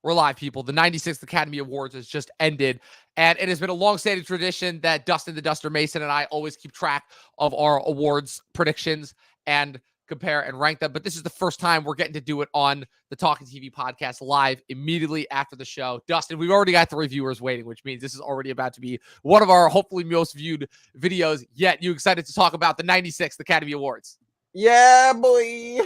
We're live, people. The 96th Academy Awards has just ended, and it has been a long-standing tradition that Dustin the Duster Mason and I always keep track of our awards predictions and compare and rank them. But this is the first time we're getting to do it on the Talkin TV podcast live immediately after the show. Dustin, we've already got the reviewers waiting, which means this is already about to be one of our hopefully most viewed videos yet. You excited to talk about the 96th Academy Awards? Yeah, boy.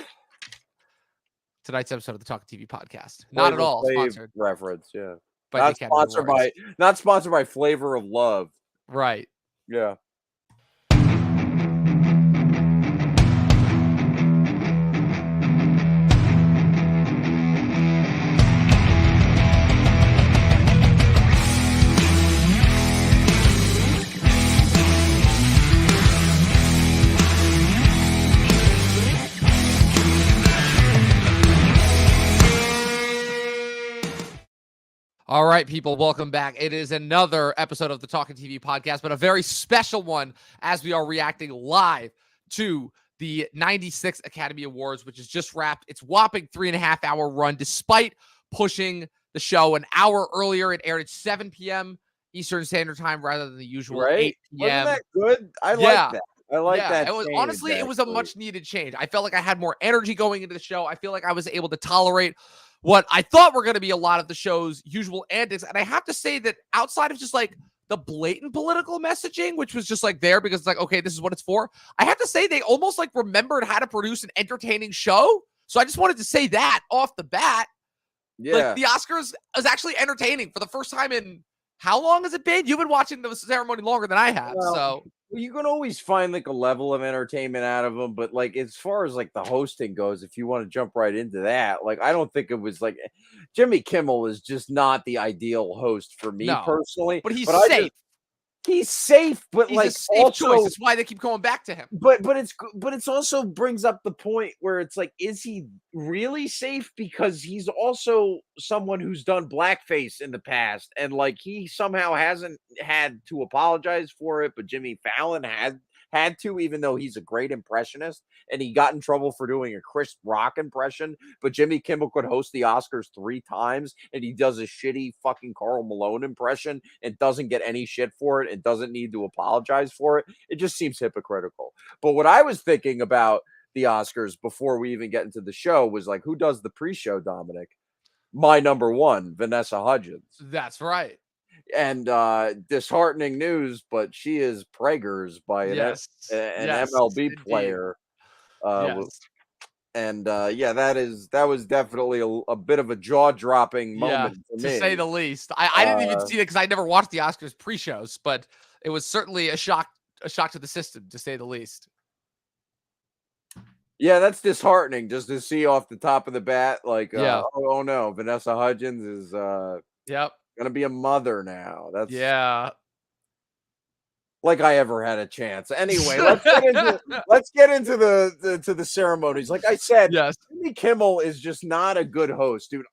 Tonight's episode of the Talkin TV podcast. Not at all sponsored. Reference, yeah. By Not the Academy sponsored Awards. not sponsored by Flavor of Love. Right. Yeah. All right, people, welcome back. It is another episode of the Talkin TV podcast, but a very special one as we are reacting live to the 96th Academy Awards, which is just wrapped. It's whopping 3.5-hour run, despite pushing the show an hour earlier. It aired at 7 p.m. Eastern Standard Time rather than the usual 8 p.m. Wasn't that good? I like that. I like that. It was change, honestly, it was a much needed change. I felt like I had more energy going into the show. I feel like I was able to tolerate what I thought were going to be a lot of the show's usual antics. And I have to say that outside of just like the blatant political messaging, which was just like there because it's like, okay, this is what it's for. I have to say they almost like remembered how to produce an entertaining show. So I just wanted to say that off the bat. Yeah. Like the Oscars was actually entertaining for the first time in how long has it been? You've been watching the ceremony longer than I have. Well, you can always find like a level of entertainment out of them, but like as far as like the hosting goes, if you want to jump right into that, like I don't think it was like Jimmy Kimmel is just not the ideal host for me personally. But he's safe. He's safe, but he's like a safe choice. That's why they keep going back to him. But it's also brings up the point where it's like, is he really safe? Because he's also someone who's done blackface in the past, and like he somehow hasn't had to apologize for it, but Jimmy Fallon had to, even though he's a great impressionist, and he got in trouble for doing a Chris Rock impression. But Jimmy Kimmel could host the Oscars 3 times, and he does a shitty fucking Karl Malone impression and doesn't get any shit for it and doesn't need to apologize for it. It just seems hypocritical. But what I was thinking about the Oscars before we even get into the show was like, who does the pre-show, Dominic? My number one, Vanessa Hudgens. That's right. And disheartening news, but she is preggers by an MLB player. And that was definitely a bit of a jaw-dropping moment for me, to say the least. I didn't even see it because I never watched the Oscars pre-shows, but it was certainly a shock to the system, to say the least. Yeah, that's disheartening just to see off the top of the bat. Like, oh no, Vanessa Hudgens is gonna be a mother now. That's like I ever had a chance. Anyway, let's get into the ceremonies. Like I said, Jimmy Kimmel is just not a good host, dude.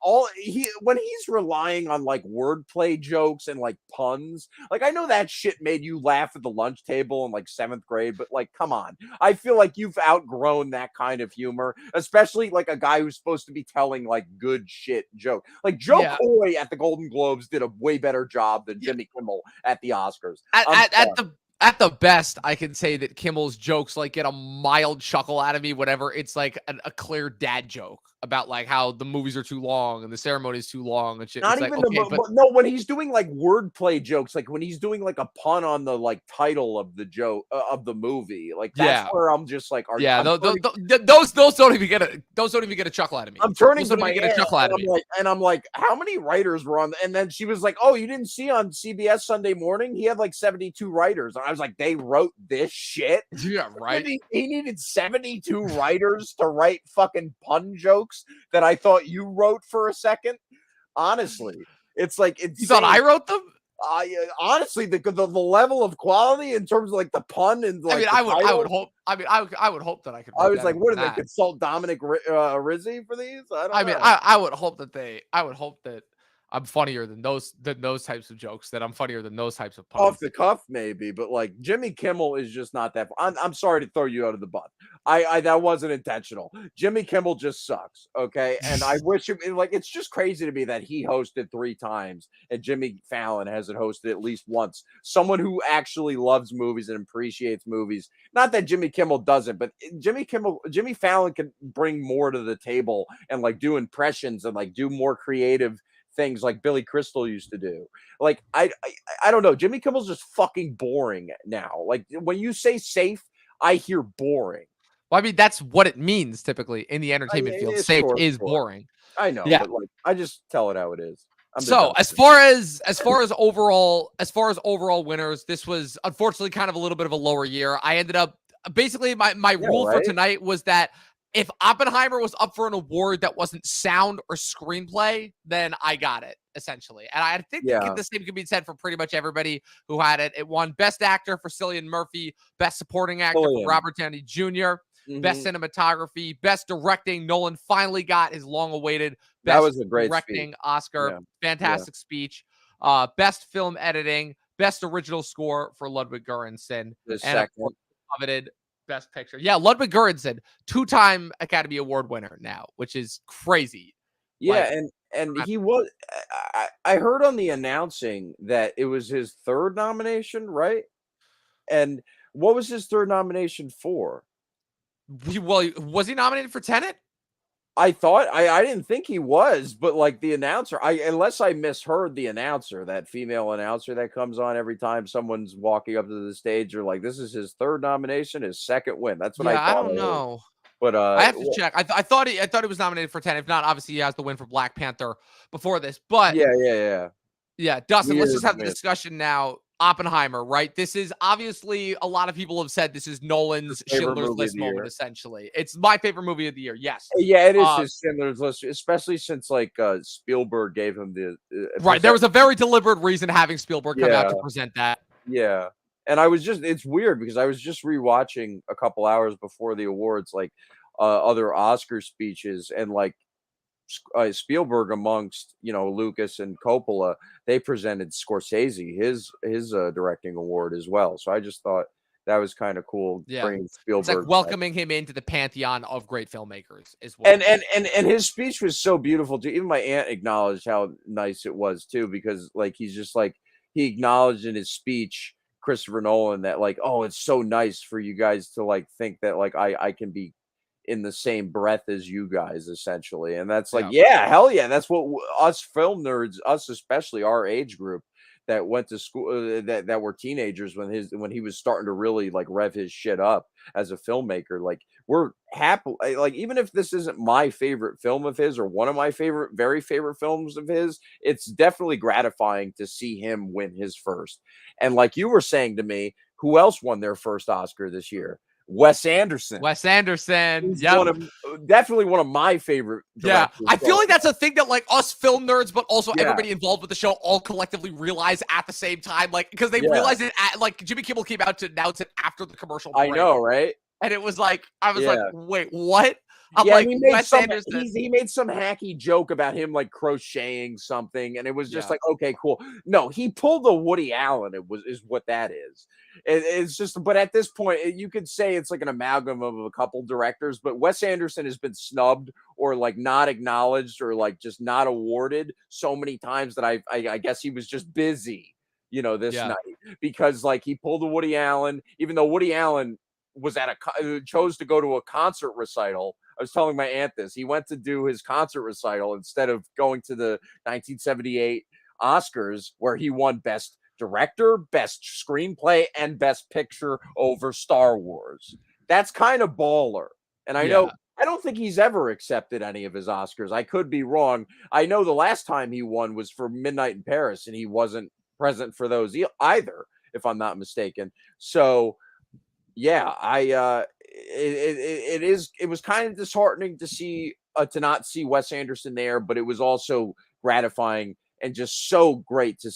When he's relying on like wordplay jokes and like puns, like I know that shit made you laugh at the lunch table in like 7th grade, but like, come on. I feel like you've outgrown that kind of humor, especially like a guy who's supposed to be telling like good shit joke. Like Joe Coy at the Golden Globes did a way better job than Jimmy Kimmel at the Oscars. At the best, I can say that Kimmel's jokes like get a mild chuckle out of me whenever it's like a clear dad joke about like how the movies are too long and the ceremony is too long and shit. Not it's even like, but no, when he's doing like wordplay jokes, like when he's doing like a pun on the like title of the joke of the movie, like that's where I'm just like, those don't even get a chuckle out of me. I'm turning to my aunt, and I'm like, how many writers were on? And then she was like, oh, you didn't see on CBS Sunday Morning? He had like 72 writers. And I was like, they wrote this shit? Yeah, right. He needed 72 writers to write fucking pun jokes that I thought you wrote for a second. Honestly, it's like insane. You thought I wrote them? Honestly, the level of quality in terms of like the pun and like I would hope that I could. I was like, what did they consult Dominic Rizzi for these? I would hope that I'm funnier than those types of jokes. That I'm funnier than those types of Off puns. the cuff, maybe, but like Jimmy Kimmel is just not that. I'm sorry to throw you out of the bus. I that wasn't intentional. Jimmy Kimmel just sucks. Okay, and I wish like it's just crazy to me that he hosted 3 times and Jimmy Fallon hasn't hosted at least once. Someone who actually loves movies and appreciates movies. Not that Jimmy Kimmel doesn't, but Jimmy Fallon can bring more to the table and like do impressions and like do more creative things like Billy Crystal used to do. Like I don't know. Jimmy Kimmel's just fucking boring now. Like when you say safe, I hear boring. Well, I mean, that's what it means typically in the I, entertainment field. it's Safe sure, is sure. boring. I know, Yeah. but like I just tell it how it is. I'm the So dumpster. as far as overall winners, this was unfortunately kind of a little bit of a lower year. I ended up basically my Yeah, rule for right. tonight was that if Oppenheimer was up for an award that wasn't sound or screenplay, then I got it essentially. And I think Yeah, the same could be said for pretty much everybody who had it. It won Best Actor for Cillian Murphy, Best Supporting Actor for Killian. Robert Downey Jr., Best Hmm. Cinematography, Best Directing. Nolan finally got his long-awaited That Best was a great speech. Directing Oscar. Yeah, yeah. Fantastic speech. Best Film Editing, Best Original Score for Ludwig Göransson, The and of course, second. coveted Best Picture. Yeah, Ludwig Göransson, 2-time Academy Award winner now, which is crazy. Yeah, Like, and he was. I heard on the announcing that it was his third nomination, right? And what was his third nomination for? was he nominated for Tenet? I thought I didn't think he was, but like the announcer, I unless I misheard the announcer, that female announcer that comes on every time someone's walking up to the stage, or like this is his third nomination, his second win. That's what I Yeah, I thought don't I heard. know. But I have to check. I thought he was nominated for 10. If not, obviously he has the win for Black Panther before this. But yeah, yeah, yeah. yeah, Dustin, let's just Weird have the win. discussion now. Oppenheimer, right? This is obviously a lot of people have said this is Your Nolan's favorite Schindler's movie of List the moment, year. essentially. It's my favorite movie of the year. Yes. Yeah, it is Uh, his Schindler's List, especially since like Spielberg gave him the right. There present. was a very deliberate reason having Spielberg come out Yeah, to present that. yeah. And I was just it's weird because I was just rewatching a couple hours before the awards, like other Oscar speeches, and like Spielberg amongst Lucas and Coppola, they presented Scorsese his directing award as well. So I just thought that was kind of cool Yeah. bringing It's like Spielberg back. welcoming him into the pantheon of great filmmakers, is what And it is. his speech was so beautiful too. Even my aunt acknowledged how nice it was too, because like he's just like he acknowledged in his speech Christopher Nolan that like, oh, it's so nice for you guys to like think that like I can be in the same breath as you guys essentially. And that's like, Yeah. yeah, hell yeah, that's what us film nerds, us especially our age group that went to school, that were teenagers when he was starting to really like rev his shit up as a filmmaker. Like we're happy, like even if this isn't my favorite film of his or one of my very favorite films of his, it's definitely gratifying to see him win his first. And like you were saying to me, who else won their first Oscar this year? Wes Anderson. Wes Anderson. He's Yep. definitely one of my favorite Yeah, directors I feel going like that's a thing that like us film nerds, but also yeah, everybody involved with the show all collectively realize at the same time, like because they yeah, realized it at like Jimmy Kimmel came out to announce it after the commercial I break, know, right? and it was like I was like, Yeah. wait, what? I'm Yeah, and like he made Wes some Anderson. he made some hacky joke about him, like, crocheting something, and it was just Yeah, like, "Okay, cool." No, he pulled a Woody Allen, is what that is. It's just but at this point, you could say it's like an amalgam of a couple directors, but Wes Anderson has been snubbed or, like, not acknowledged or, like, just not awarded so many times that I guess he was just busy, this yeah, night because, like, he pulled a Woody Allen, even though Woody Allen was at chose to go to a concert recital. I was telling my aunt this. He went to do his concert recital instead of going to the 1978 Oscars, where he won Best Director, Best Screenplay, and Best Picture over Star Wars. That's kind of baller. And yeah. I don't think he's ever accepted any of his Oscars. I could be wrong. I know the last time he won was for Midnight in Paris, and he wasn't present for those either, if I'm not mistaken. So yeah, it was kind of disheartening to see to not see Wes Anderson there, but it was also gratifying and just so great to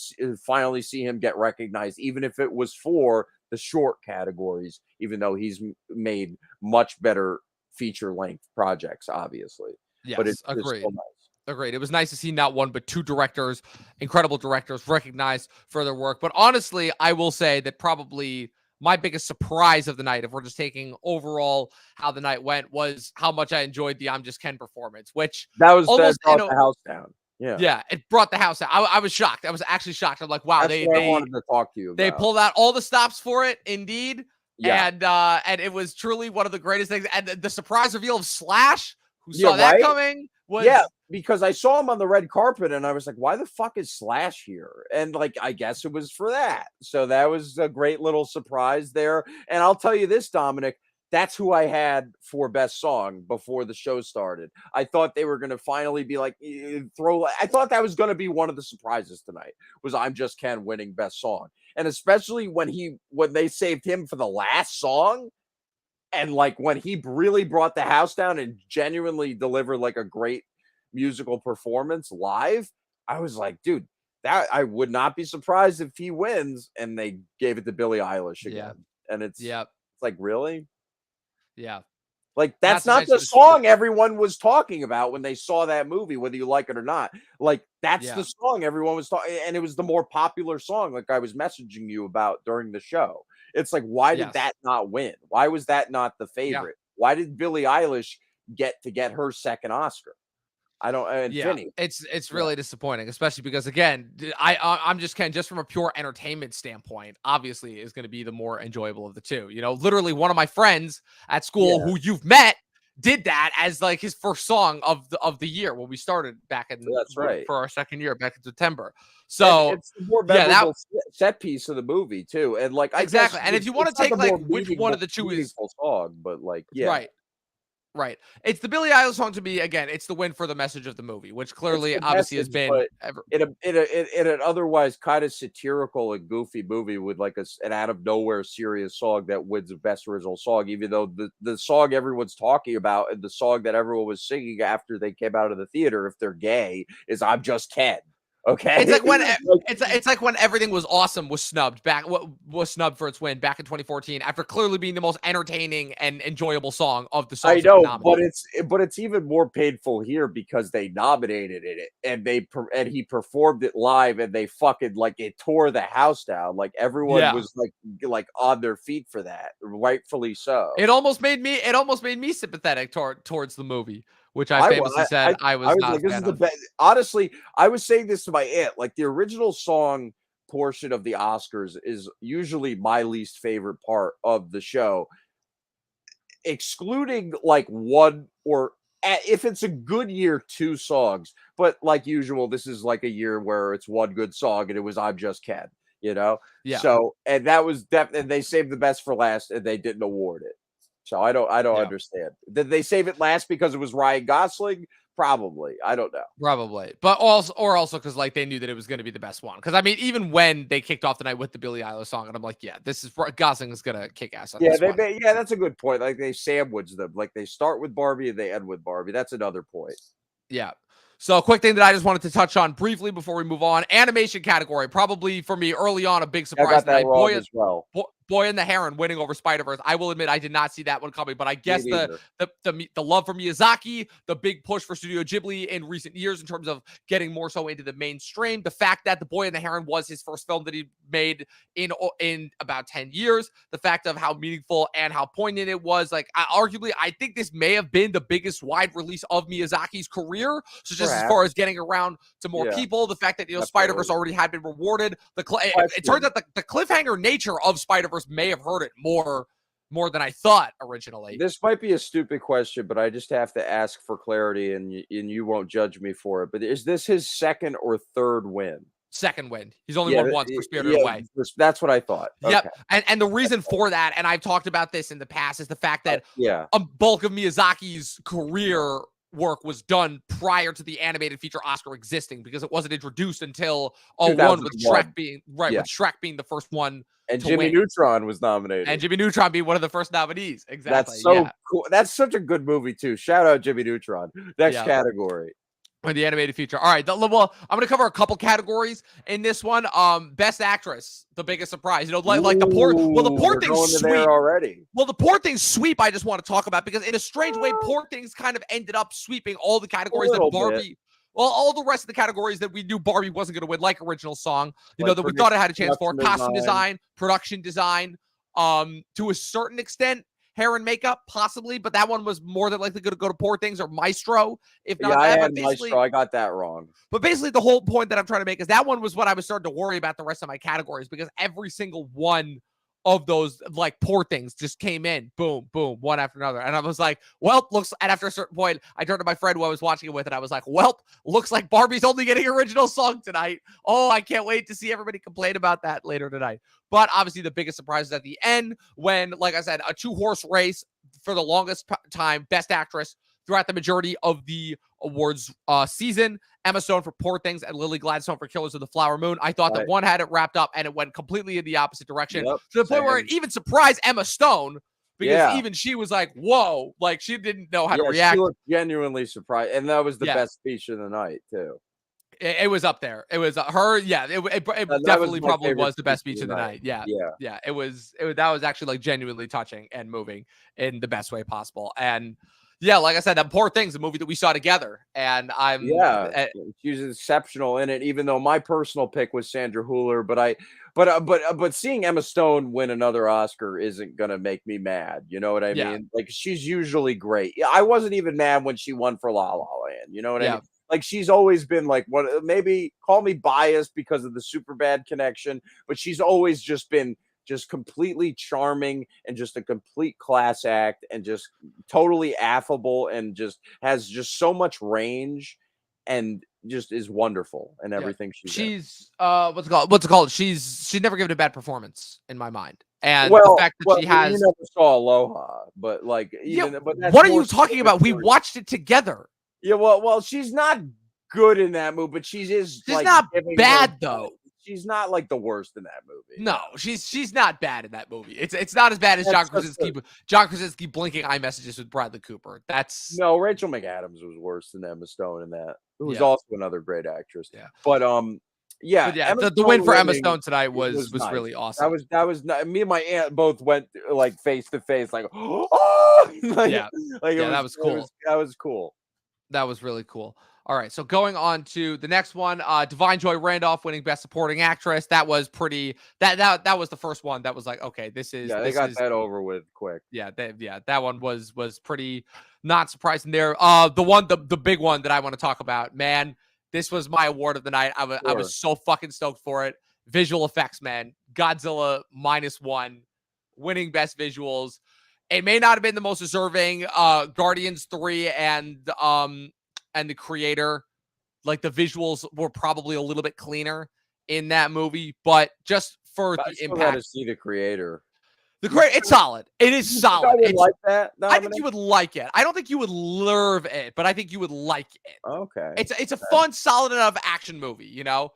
finally see him get recognized, even if it was for the short categories, even though he's made much better feature length projects, obviously. But it's Yes, just so agreed. nice. Agreed. It was nice to see not one but two directors, incredible directors, recognized for their work. But honestly, I will say that probably my biggest surprise of the night, if we're just taking overall how the night went, was how much I enjoyed the "I'm Just Ken" performance, which That almost, brought the house down. Yeah. yeah, it brought the house out. I was shocked. I was actually shocked. I'm like, wow, That's what I wanted to talk to you they about. pulled out all the stops for it, indeed. Yeah. And it was truly one of the greatest things. And the surprise reveal of Slash, who Yeah, saw that right? coming, was Yeah, because I saw him on the red carpet and I was like, "Why the fuck is Slash here?" And, like, I guess it was for that. So that was a great little surprise there, and I'll tell you this, Dominic, that's who I had for best song before the show started. I thought they were gonna finally be like, I thought that was gonna be one of the surprises tonight, was "I'm Just Ken" winning best song, and especially when they saved him for the last song, and like when he really brought the house down and genuinely delivered like a great musical performance live, I was like, dude, that I would not be surprised if he wins. And they gave it to Billie Eilish yeah, again. And yeah, it's like, really? yeah. Like, Not that's to not mention the this. song everyone was talking about when they saw that movie, whether you like it or not. Like, that's Yeah, the song everyone was talking, and it was the more popular song, like I was messaging you about during the show. It's like, why did yes, that not win? Why was that not the yeah. favorite? Why did Billie Eilish get her second Oscar? I don't, and Yeah, Finney. it's Yeah. really disappointing, especially because again, I'm just Ken, just from a pure entertainment standpoint, obviously is going to be the more enjoyable of the two. You know, literally one of my friends at school Yeah, who you've met did that as like his first song of the year when we started back in that's right. for our second year back in September. And So it's the more yeah, that memorable set piece of the movie too. And like, I guess exactly. And if you want to it's not take the like more which one of the two is meaningful song, but like, yeah. right, right, it's the Billie Eilish song to me. Again, it's the win for the message of the movie, which It's clearly the obviously has message, been but in an otherwise kind of satirical and goofy movie with like an out of nowhere serious song that wins the best original song, even though the song everyone's talking about and the song that everyone was singing after they came out of the theater, if they're gay, is "I'm Just Ken." It's Okay, like when like, it's like when everything was awesome was snubbed back. What was snubbed for its win back in 2014 after clearly being the most entertaining and enjoyable song of the I songs that were know, but nominated. it's even more painful here because they nominated it and and he performed it live and they fucking like it tore the house down. Like everyone Yeah, was like on their feet for that, rightfully so. it almost made me sympathetic towards the movie, which I I wa famously said I I was was not a like, this is fan the of. best. Honestly, I was saying this to my aunt. Like the original song portion of the Oscars is usually my least favorite part of the show, excluding like one or if it's a good year, two songs. But like usual, this is like a year where it's one good song, and it was "I'm Just Ken," you know. Yeah, So, and that was definitely, and they saved the best for last, and they didn't award it. So I don't yeah. understand. Did they save it last because it was Ryan Gosling? Probably. I don't know. Probably, but also because like they knew that it was going to be the best one. Because I mean, even when they kicked off the night with the Billie Eilish song, and I'm like, yeah, this is Gosling is going to kick ass on Yeah, this one. yeah, that's a good point. Like they sandwich them. Like they start with Barbie and they end with Barbie. That's another point. Yeah. So, a quick thing that I just wanted to touch on briefly before we move on: animation category, probably for me early on, a big I surprise got that tonight. wrong as well. Boy and the Heron winning over Spider-Verse. I will admit I did not see that one coming, but I Me guess neither. the love for Miyazaki, the big push for Studio Ghibli in recent years in terms of getting more so into the mainstream, the fact that The Boy and the Heron was his first film that he made in about 10 years, the fact of how meaningful and how poignant it was. Like, arguably, I think this may have been the biggest wide release of Miyazaki's career. So just as Perhaps. far as getting around to more Yeah, people, the fact that Spider-Verse absolutely. already had been rewarded, it turns Question. out the cliffhanger nature of Spider-Verse may have hurt it more than I thought originally. This might be a stupid question, but I just have to ask for clarity, and you won't judge me for it. But is this his second or third win? Second win. He's only Yeah, won once for Spirited yeah, Away. that's what I thought. Okay, Yep. And the reason for that, and I've talked about this in the past, is the fact that yeah, a bulk of Miyazaki's career work was done prior to the animated feature Oscar existing because it wasn't introduced until '01 with 2001. with Yeah, Shrek being the first one and to Jimmy win. Neutron was And nominated. Jimmy Neutron being one of the first nominees. That's Exactly. so Yeah. cool. That's such a good movie too. Shout out Jimmy Neutron. Next Yeah. category. Or the animated feature. All right. Well, I'm gonna cover a couple categories in this one. Best actress, the biggest surprise. You know, like the Ooh, poor we're thing's going to there sweet. already. Well, the poor thing's sweep. I just want to talk about because in a strange way, poor things kind of ended up sweeping all the A categories that little bit. Barbie. well, all the rest of the categories that we knew Barbie wasn't going to win, like original song, Like that we thought it had a chance for, production costume design, production design, to a certain extent, hair and makeup, possibly, but that one was more than likely going to go to Poor Things or Maestro, if not Yeah, I that. had But basically, Maestro. I got that wrong. but basically, the whole point that I'm trying to make is that one was what I was starting to worry about the rest of my categories, because every single one of those, like, Poor Things just came in, boom, boom, one after another. And I was like, well, and after a certain point, I turned to my friend who I was watching it with, and I was like, well, looks like Barbie's only getting original song tonight. Oh, I can't wait to see everybody complain about that later tonight. But obviously, the biggest surprise is at the end when, like I said, a 2-horse race for the longest time, Best Actress throughout the majority of the awards season. Emma Stone for Poor Things and Lily Gladstone for Killers of the Flower Moon. I thought that one had it wrapped up, and it went completely in the opposite direction, to the point where it even surprised Emma Stone, because even she was like, whoa, like, she didn't know how to react. She looked genuinely surprised, and that was the best speech of the night too. It was up there. It was her. Yeah, it definitely probably was the best speech of the night. Yeah. It was that was actually, like, genuinely touching and moving in the best way possible. And yeah, like I said, that Poor Things, a movie that we saw together, and she was exceptional in it. Even though my personal pick was Sandra Hüller, but seeing Emma Stone win another Oscar isn't gonna make me mad. You know what I mean? Like, she's usually great. I wasn't even mad when she won for La La Land. You know what I mean? Like, she's always been like, what? Maybe call me biased because of the Superbad connection, but she's always just been just completely charming and just a complete class act, and just totally affable, and just has just so much range, and just is wonderful in everything she's what's it called? She's never given a bad performance in my mind. And the fact that she has, you never saw Aloha, but like, but what are you talking about? We watched it together. Yeah, well, she's not good in that movie, but she's like, not bad though. She's not like the worst in that movie. No, she's not bad in that movie. It's not as bad as John Krasinski blinking iMessages with Bradley Cooper. No, Rachel McAdams was worse than Emma Stone in that. Who was also another great actress. But the win for Emma Stone tonight was nice. Really awesome. That was me and my aunt both went like face to face, like, oh, like, that was cool. That was cool. That was really cool. All right, so going on to the next one, Divine Joy Randolph winning Best Supporting Actress. That was pretty. That was the first one that was like, okay, this is. Yeah, they got that over with quick. Yeah, that one was pretty not surprising there. The big one that I want to talk about, man. This was my award of the night. I was so fucking stoked for it. Visual effects, man. Godzilla -1 winning Best Visuals. It may not have been the most deserving. Guardians 3 and the Creator, like, the visuals were probably a little bit cleaner in that movie, but just for the impact. To see the Creator. It's solid. It is solid. I would like that. I think you would like it. I don't think you would love it, but I think you would like it. Okay. It's a fun, solid enough action movie, you know?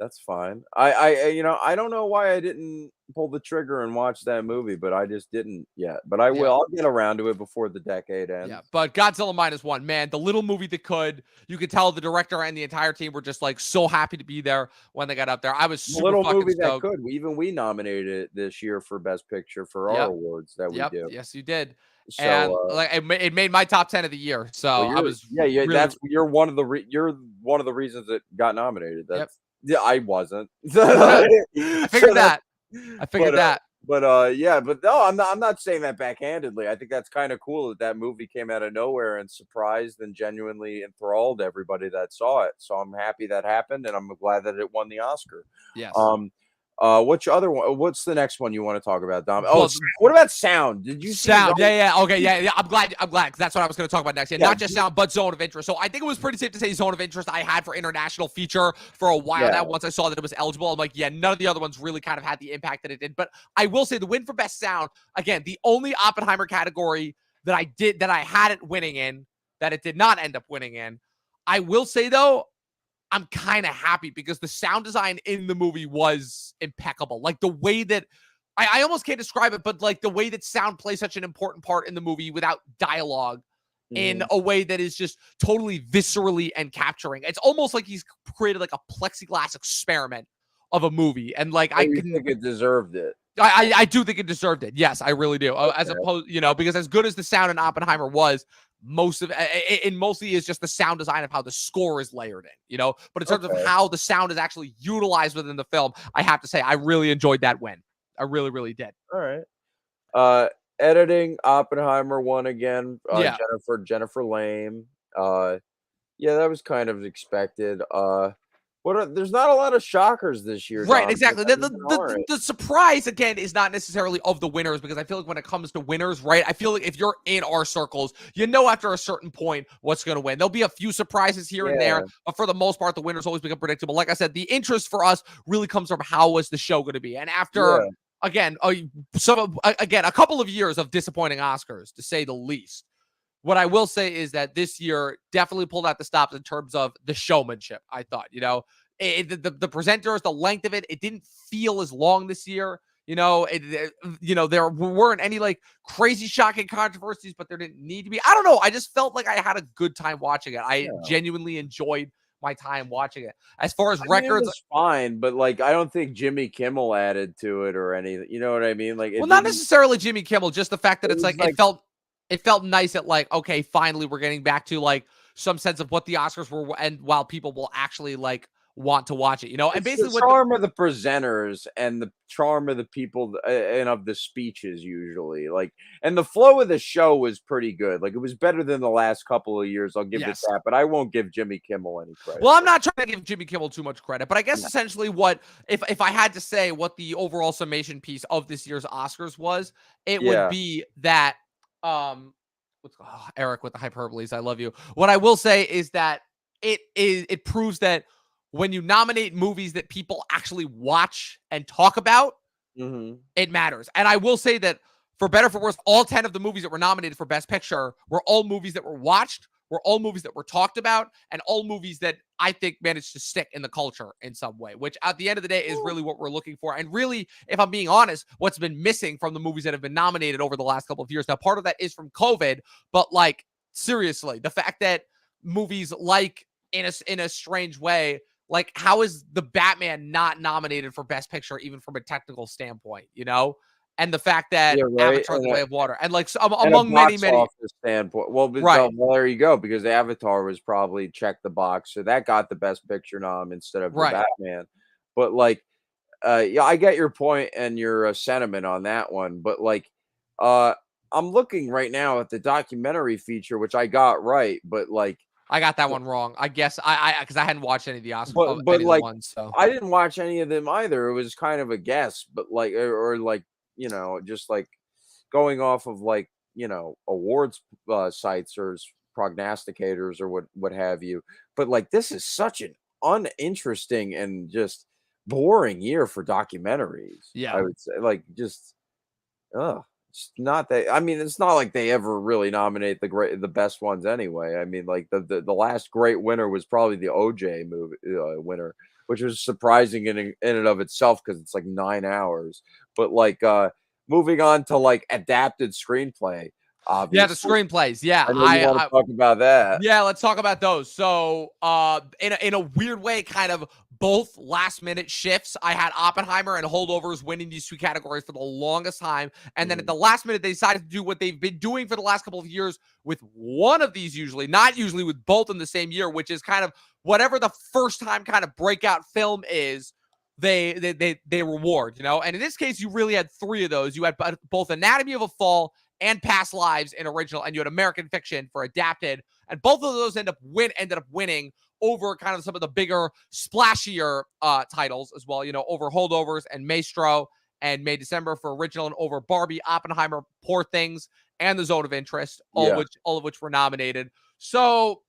That's fine. I don't know why I didn't pull the trigger and watch that movie, but I just didn't yet. But I will. I'll get around to it before the decade ends. Yeah, but Godzilla -1, man, the little movie that could. You could tell the director and the entire team were just, like, so happy to be there when they got up there. I was super little fucking movie stoked. That could. We nominated it this year for Best Picture for our awards that we do. Yes, you did. So, and like, it made my top 10 of the year. So I was really, that's you're one of the reasons it got nominated. That's I wasn't. I figured that. But no, I'm not saying that backhandedly. I think that's kind of cool that movie came out of nowhere and surprised and genuinely enthralled everybody that saw it. So I'm happy that happened, and I'm glad that it won the Oscar. Yes. What's your other one? What's the next one you want to talk about, Dom? Oh, what about sound? Did you see sound? Okay. I'm glad. Because that's what I was going to talk about next. Not just sound, but zone of interest. So I think it was pretty safe to say zone of interest I had for international feature for a while now. Once I saw that it was eligible, I'm like, none of the other ones really kind of had the impact that it did. But I will say the win for best sound, again, the only Oppenheimer category that I had it winning in, that it did not end up winning in. I will say, though, I'm kind of happy because the sound design in the movie was impeccable. Like, the way that I almost can't describe it, but like the way that sound plays such an important part in the movie without dialogue in a way that is just totally viscerally and capturing. It's almost like he's created like a plexiglass experiment of a movie. And like, I think it deserved it. I do think it deserved it. Yes, I really do. As Okay. opposed, because as good as the sound in Oppenheimer was, most of it mostly is just the sound design of how the score is layered in. But in terms of Okay. how the sound is actually utilized within the film, I have to say I really enjoyed that win. I really, really did. All right. Uh, Editing, Oppenheimer won again. Yeah. Jennifer Lame. Yeah, that was kind of expected. There's not a lot of shockers this year, Right, Dom. exactly. The, Everything the, the, all the right. the surprise, again, is not necessarily of the winners, because I feel like when it comes to winners, right, I feel like if you're in our circles, after a certain point what's going to win. There'll be a few surprises here and there, Yeah, but for the most part, the winners always become predictable. Like I said, the interest for us really comes from how was the show going to be. And after, yeah. again, a couple of years of disappointing Oscars, to say the least, what I will say is that this year definitely pulled out the stops in terms of the showmanship. I thought, the presenters, the length of it, it didn't feel as long this year. There weren't any like crazy shocking controversies, but there didn't need to be. I don't know. I just felt like I had a good time watching it. I Yeah. genuinely enjoyed my time watching it. As far as I mean, it records, was fine, but like, I don't think Jimmy Kimmel added to it or anything. You know what I mean? Like, well, it not didn't. necessarily Jimmy Kimmel, just the fact that It it's was like like, it felt nice that, like, okay, finally we're getting back to like some sense of what the Oscars were, and while people will actually like want to watch it, and it's the basically what the charm of the presenters and the charm of the people and of the speeches usually. Like, and the flow of the show was pretty good. Like, it was better than the last couple of years. I'll give it yes. that, but I won't give Jimmy Kimmel any credit. Well, I'm not trying to give Jimmy Kimmel too much credit, but I guess No. essentially what if I had to say what the overall summation piece of this year's Oscars was, it would Yeah. be that Eric with the hyperboles. I love you. What I will say is that it proves that when you nominate movies that people actually watch and talk about, Hmm. it matters. And I will say that for better or for worse, all 10 of the movies that were nominated for Best Picture were all movies that were watched, were all movies that were talked about, and all movies that I think managed to stick in the culture in some way, which at the end of the day is really what we're looking for. And really, if I'm being honest, what's been missing from the movies that have been nominated over the last couple of years. Now, part of that is from COVID, but like, seriously, the fact that movies like in a strange way, like, how is the Batman not nominated for Best Picture, even from a technical standpoint, And the fact that Yeah, right. Avatar: The Way of Water, and like And a among many, box many, office standpoint. Well, right, there you go, because Avatar was probably check the box, so that got the Best Picture nom instead of the right. Batman. But like, yeah, I get your point and your sentiment on that one. But like, uh, I'm looking right now at the documentary feature, which I got right. But like, I got that one wrong. I guess because I hadn't watched any of the but any of the like, ones. So I didn't watch any of them either. It was kind of a guess, but like, or like, just like going off of like, awards sites or prognosticators or what have you. But like, this is such an uninteresting and just boring year for documentaries. I yeah, would say, like, just it's not that. I mean, it's not like they ever really nominate the best ones anyway. I mean, like the last great winner was probably the OJ movie winner, which was surprising in and of itself because it's like 9 hours. But like, moving on to like adapted screenplay, yeah, the obviously. screenplays. Yeah, I know you want to talk about that. Yeah, let's talk about those. So, in a weird way, kind of both last minute shifts. I had Oppenheimer and Holdovers winning these two categories for the longest time, and then at Mhm. the last minute, they decided to do what they've been doing for the last couple of years with one of these. Usually, not usually with both in the same year, which is kind of whatever the first time kind of breakout film is. They reward, And in this case, you really had three of those. You had both Anatomy of a Fall and Past Lives in original, and you had American Fiction for adapted. And both of those ended up winning over kind of some of the bigger, splashier titles as well, over Holdovers and Maestro and May December for original, and over Barbie, Oppenheimer, Poor Things, and The Zone of Interest, Yeah, all of which were nominated. So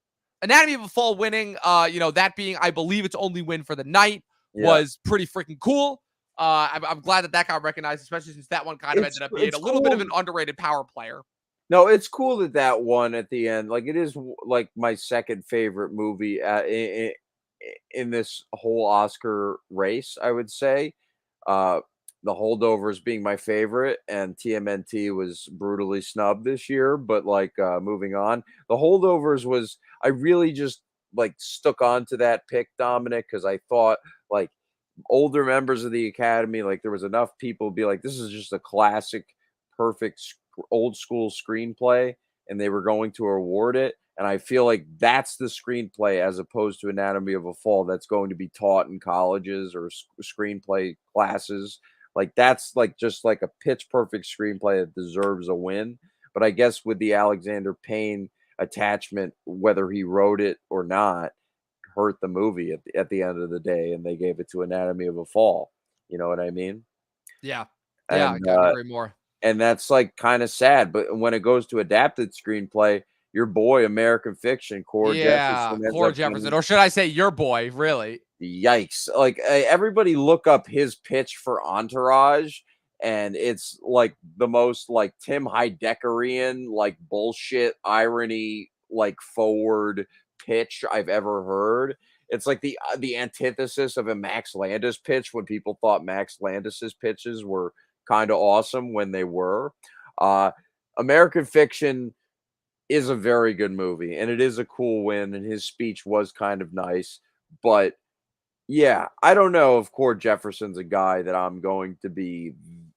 Anatomy of a Fall winning, that being, I believe, its only win for the night, yeah. was pretty freaking cool. I'm glad that got recognized, especially since that one kind of ended up being It's a little bit of cool. an underrated power player. No, it's cool that that won at the end. Like, it is like my second favorite movie in this whole Oscar race, I would say. Uh, the Holdovers being my favorite, and TMNT was brutally snubbed this year. But like, moving on, the Holdovers was, I really just like stuck on to that pick, Dominic, because I thought like older members of the Academy, like, there was enough people be like, "This is just a classic, perfect old school screenplay," and they were going to award it, and I feel like that's the screenplay as opposed to Anatomy of a Fall that's going to be taught in colleges or screenplay classes. Like, that's, like, just like a pitch perfect screenplay that deserves a win, but I guess with the Alexander Payne attachment, whether he wrote it or not, hurt the movie at the end of the day, and they gave it to Anatomy of a Fall. You know what I mean? Yeah. Yeah, I And couldn't agree more. and that's like kind of sad. But when it goes to adapted screenplay, your boy American Fiction, Core Yeah, Jefferson ends Core up Jefferson, getting or should I say your boy, really? yikes. Like everybody look up his pitch for Entourage, and it's like the most like Tim Heideckerian, like bullshit irony, like forward pitch I've ever heard. It's like the antithesis of a Max Landis pitch when people thought Max Landis's pitches were kind of awesome when they were. Uh American Fiction is a very good movie and it is a cool win and his speech was kind of nice, but yeah, I don't know if Cord Jefferson's a guy that I'm going to be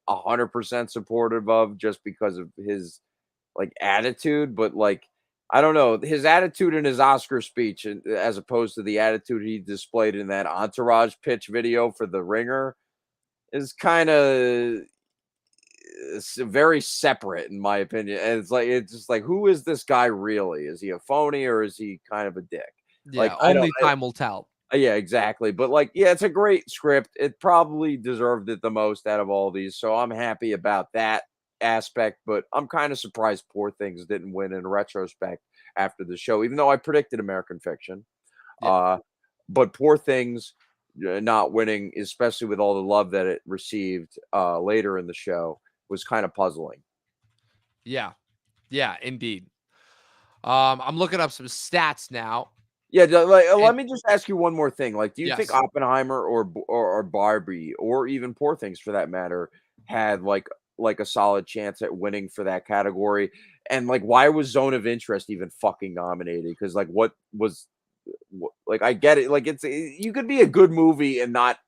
100% supportive of just because of his like attitude, but like I don't know, his attitude in his Oscar speech and as opposed to the attitude he displayed in that Entourage pitch video for The Ringer is kind of very separate in my opinion. And it's just like who is this guy really? Is he a phony or is he kind of a dick? Like Yeah, I don't only time will tell. yeah, exactly. But like, yeah, it's a great script. It probably deserved it the most out of all these. So I'm happy about that aspect. But I'm kind of surprised Poor Things didn't win in retrospect after the show, even though I predicted American Fiction. Yeah. Uh, but Poor Things not winning, especially with all the love that it received later in the show, was kind of puzzling. Yeah. Yeah, indeed. I'm looking up some stats now. Yeah, like, And let me just ask you one more thing. Like, do you think yes. Oppenheimer or Barbie or even Poor Things for that matter had like a solid chance at winning for that category? And like, why was Zone of Interest even fucking nominated? Because like, what was like? I get it. Like, you could be a good movie and not Are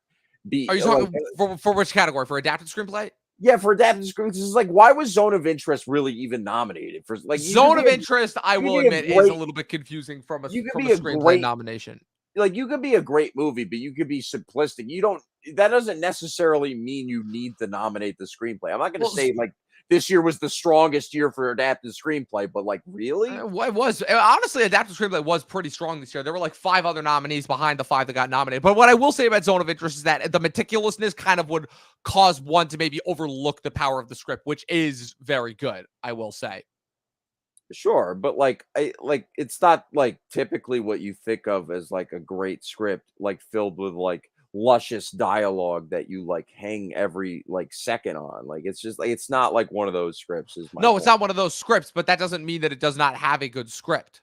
be you like talking for which category? For adapted screenplay? yeah for adapted screen. This is like, why was Zone of Interest really even nominated for? Like, Zone of Interest, I you could will be a admit, is a great little bit confusing from you could a be a screenplay great nomination. like you could be a great movie, but you could be simplistic. You don't that doesn't necessarily mean you need to nominate the screenplay. I'm not going to Well, say like this year was the strongest year for adapted screenplay, but like really? What was honestly adapted screenplay was pretty strong this year. There were like 5 other nominees behind the 5 that got nominated. But what I will say about Zone of Interest is that the meticulousness kind of would cause one to maybe overlook the power of the script, which is very good, I will say. Sure, but like I like it's not like typically what you think of as like a great script like filled with like luscious dialogue that you like hang every like second on. Like it's just like it's not like one of those scripts is my No, it's point. not one of those scripts, but that doesn't mean that it does not have a good script.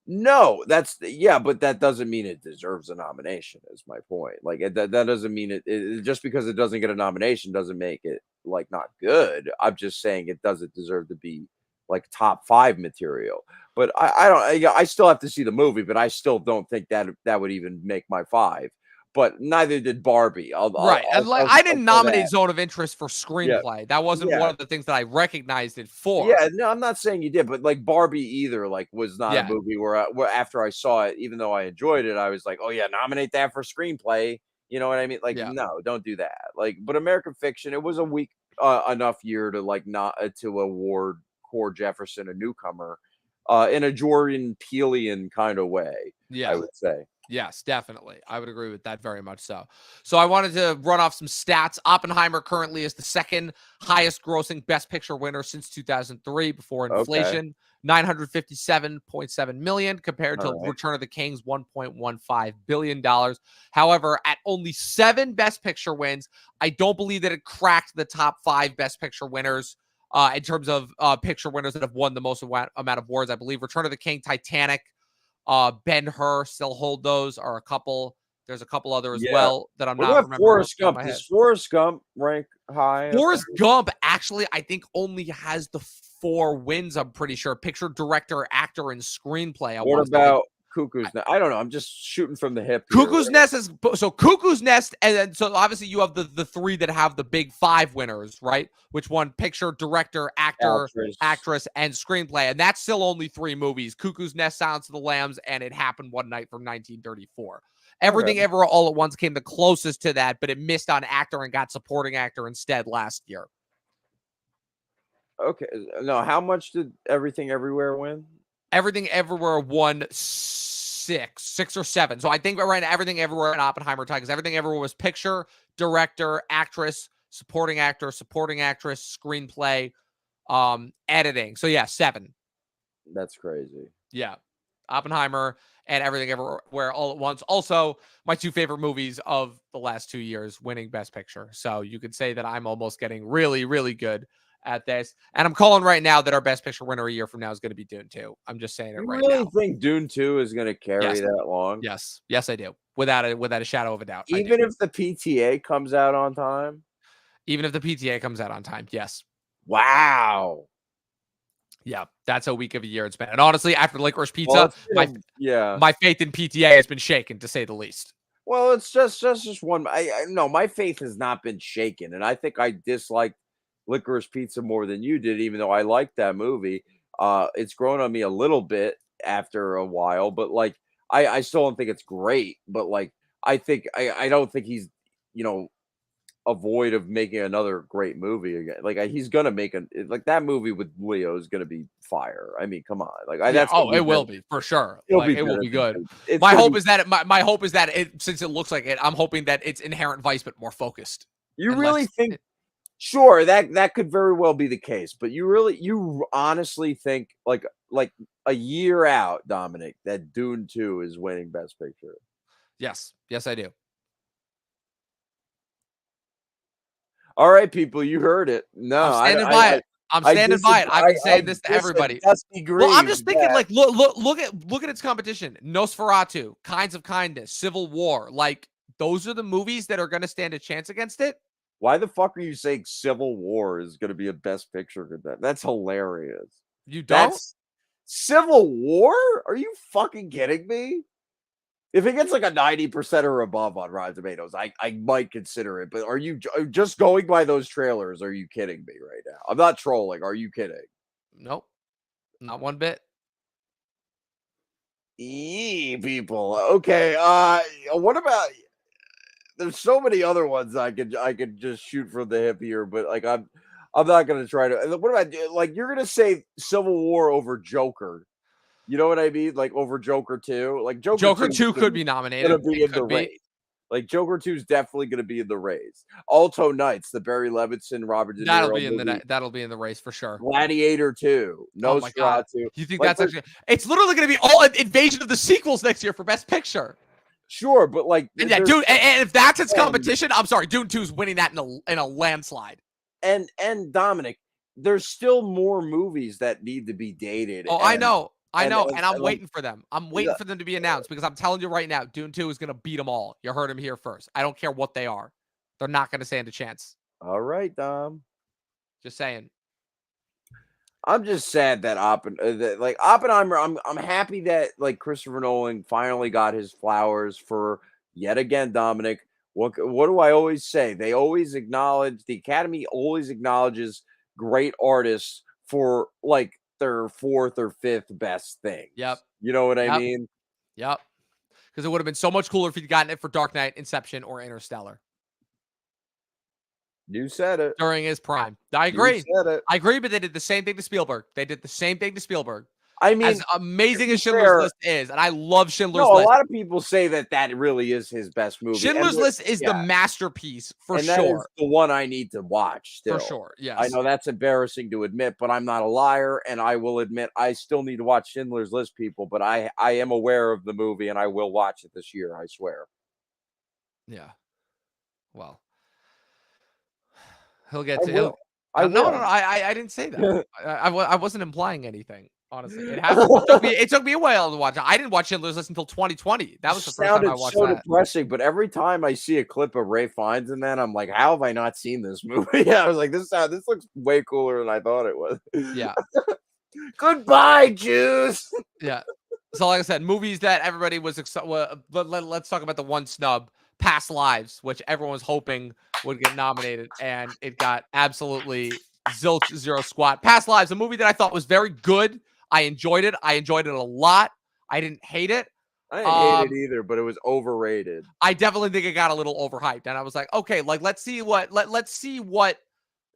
No, that's yeah, but that doesn't mean it deserves a nomination. Is my point. Like that doesn't mean just because it doesn't get a nomination doesn't make it like not good. I'm just saying it doesn't deserve to be like top five material. But I don't. I still have to see the movie, but I still don't think that that would even make my five. But neither did Barbie. Right. And like I I'll didn't say nominate that. Zone of Interest for Yeah, screenplay. That wasn't yeah. one of the things that I recognized it for. Yeah, no, I'm not saying you did, but like Barbie either, like was not a Yeah. movie where after I saw it, even though I enjoyed it, I was like, oh yeah, nominate that for screenplay. You know what I mean? Like, Yeah. no, don't do that. Like, but American Fiction, it was a weak enough year to like not to award Core Jefferson a newcomer, in a Jordan Peelian kind of way, I Yeah. would say. Yes, definitely. I would agree with that very much so. So I wanted to run off some stats. Oppenheimer currently is the second highest grossing Best Picture winner since 2003 before Okay, inflation, 957.7 million compared all to right. Return of the King's 1.15 billion dollars. However, at only 7 Best Picture wins, I don't believe that it cracked the top 5 Best Picture winners. In terms of picture winners that have won the most amount of awards, I believe Return of the King, Titanic, Ben-Hur still hold those, are a couple. There's a couple other as Yeah. well that I'm What not about remembering off Forrest the top of Gump? my head. Does Forrest Gump rank high up there? Forrest Gump actually, I think, only has the 4 wins. I'm pretty sure picture, director, actor, and screenplay. I What want to say. about Cuckoo's Nest. I don't know. I'm just shooting from the hip here. Cuckoo's Nest is so Cuckoo's Nest, and then so obviously you have the three that have the big five winners, right? Which one? Picture, director, actor, actress, and screenplay, and that's still only three movies: Cuckoo's Nest, Silence of the Lambs, and It Happened One Night from 1934. Everything Everywhere All at Once came the closest to that, but it missed on actor and got supporting actor instead last year. Okay, no. How much did Everything Everywhere win? Everything Everywhere won six or seven. So I think right now Everything Everywhere and Oppenheimer tie because Everything Everywhere was picture, director, actress, supporting actor, supporting actress, screenplay, editing. So yeah, 7. That's crazy. Yeah. Oppenheimer and Everything Everywhere All at Once. Also, my two favorite movies of the last 2 years winning Best Picture. So you could say that I'm almost getting really, really good at this. And I'm calling right now that our Best Picture winner a year from now is going to be Dune 2. I'm just saying it right now. You really think Dune 2 is going to carry that long? Yes. Yes, I do. Without a shadow of a doubt. Even if the PTA comes out on time? Even if the PTA comes out on time. Yes. Wow. Yeah, that's a week of a year it's been. And honestly, after Licorice Pizza, my faith in PTA has been shaken, to say the least. Well, it's just one. No, my faith has not been shaken, and I think I disliked Licorice Pizza more than you did, even though I liked that movie. It's grown on me a little bit after a while, but like I still don't think it's great. But like I don't think he's avoid of making another great movie again. Like he's gonna make that movie with Leo is gonna be fire. I mean, come on, it will be for sure. Like, it will be good. My hope is that it, since it looks like it, I'm hoping that it's Inherent Vice but more focused. You really think? Sure, that could very well be the case, but you honestly think like a year out, Dominic, that Dune 2 is winning Best Picture? Yes, I do. All right, people, you heard it. No, I'm standing by it. I'm standing by it. I've been saying this to everybody. Well, I'm just thinking, like, look at its competition. Nosferatu, Kinds of Kindness, Civil War. Like, those are the movies that are going to stand a chance against it. Why the fuck are you saying Civil War is going to be a Best Picture contender? That's hilarious. You don't? Civil War? Are you fucking kidding me? If it gets like a 90% or above on Rotten Tomatoes, I might consider it. But are you just going by those trailers? Are you kidding me right now? I'm not trolling. Are you kidding? Nope. Not one bit. People. Okay. What about? There's so many other ones I could just shoot from the hip here, but like I'm not gonna try to. What about like you're gonna say Civil War over Joker? You know what I mean? Like over Joker 2. Like Joker 2 could be nominated. Be in the race. Like Joker 2 is definitely going to be in the race. Alto Knights, the Barry Levinson, Robert De Niro that'll be in the race for sure. Gladiator 2, Nosferatu. You think that's actually? It's literally going to be all Invasion of the sequels next year for Best Picture. Sure, but like, and yeah, dude, and if that's its competition, I'm sorry, Dune 2 is winning that in a landslide. And Dominic, there's still more movies that need to be dated. Oh, I know. And I'm waiting for them. I'm waiting for them to be announced because I'm telling you right now, Dune 2 is going to beat them all. You heard him here first. I don't care what they are. They're not going to stand a chance. All right, Dom. Just saying. I'm just sad that Oppenheimer. I'm happy that like Christopher Nolan finally got his flowers for yet again, Dominic. What do I always say? They always acknowledge the Academy always acknowledges great artists for like their 4th or 5th best thing. Yep. You know what I mean? Yep. Because it would have been so much cooler if you'd gotten it for Dark Knight, Inception, or Interstellar. You said it. During his prime. I agree. You said it. I agree, but they did the same thing to Spielberg. I mean, as amazing as Schindler's List is, and I love Schindler's List. A lot of people say that really is his best movie. Schindler's List is the masterpiece for sure. That is the one I need to watch still. For sure, yes. I know that's embarrassing to admit, but I'm not a liar, and I will admit I still need to watch Schindler's List, people, but I am aware of the movie, and I will watch it this year, I swear. Yeah. Well, he'll get to... I didn't say that. I wasn't implying anything. Honestly, it took me a while to watch it. I didn't watch Schindler's List until 2020. That was the first time I watched that. Depressing, but every time I see a clip of Ray Fiennes in that, I'm like, how have I not seen this movie? I was like, this looks way cooler than I thought it was. Yeah. Goodbye, Jews. Yeah. So, like I said, movies that everybody was excited. Let's talk about the one snub, Past Lives, which everyone was hoping would get nominated, and it got absolutely zilch zero squat. Past Lives, a movie that I thought was very good. I enjoyed it. I enjoyed it a lot. I didn't hate it. I didn't hate it either, but it was overrated. I definitely think it got a little overhyped, and I was like, okay, like let's see what